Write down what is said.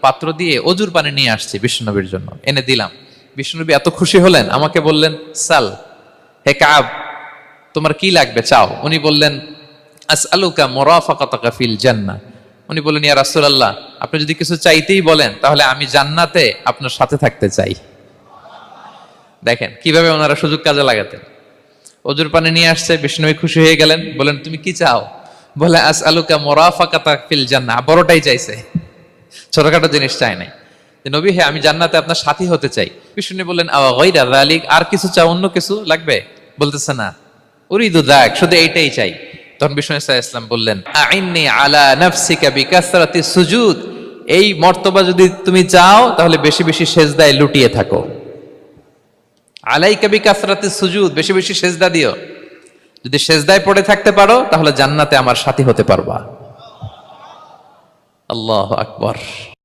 পাত্র দিয়ে অজুর পানি নিয়ে আসছি বিশ্বনবীর জন্য, এনে দিলাম। বিশ্বনবী এত খুশি হলেন, আমাকে বললেন, সাল, হে কাব, তোমার কি লাগবে চাও। উনি বললেন, আসআলুকা মুরাফাকাতাকা ফিল জান্নাহ। উনি বললেন, ইয়া রাসূলুল্লাহ, আপনি যদি কিছু চাইতেই বলেন তাহলে আমি জান্নাতে আপনার সাথে থাকতে চাই। দেখেন কিভাবে ওনারা সুযোগ কাজে লাগাতেন। অজুর পানি নিয়ে আসছে, বিষ্ণুবী খুশি হয়ে গেলেন, বলেন তুমি কি চাও? বলে, আসআলুকা মুরাফাকাতাকা ফিল জান্নাহ। বড়টাই চাইছে, ছোটখাটো জিনিস চাই নাই। যে নবী, হে আমি জান্নাতে আপনার সাথী হতে চাই। বিষ্ণু বললেন, আওয়া গায়রা যালিক, আর কিছু চাও, অন্য কিছু লাগবে? বলতেছে না, উরিদু যাক, শুধু এইটাই চাই। তখন বিষ্ণু সাল্লাল্লাহু আলাইহি ওয়াসাল্লাম বললেন, আইন্নি আলা নাফসিকা বিকাসরাতি সুজুদ। এই মর্তবা যদি তুমি চাও তাহলে বেশি বেশি সেজদায় লুটিয়ে থাকো। আলাইকা বিকাসরাতি সুজুদ, বেশি বেশি সেজদা দিও। যদি সেজদায় পড়ে থাকতে পারো তাহলে জান্নাতে আমার সাথী হতে পারবা। আল্লাহু আকবার।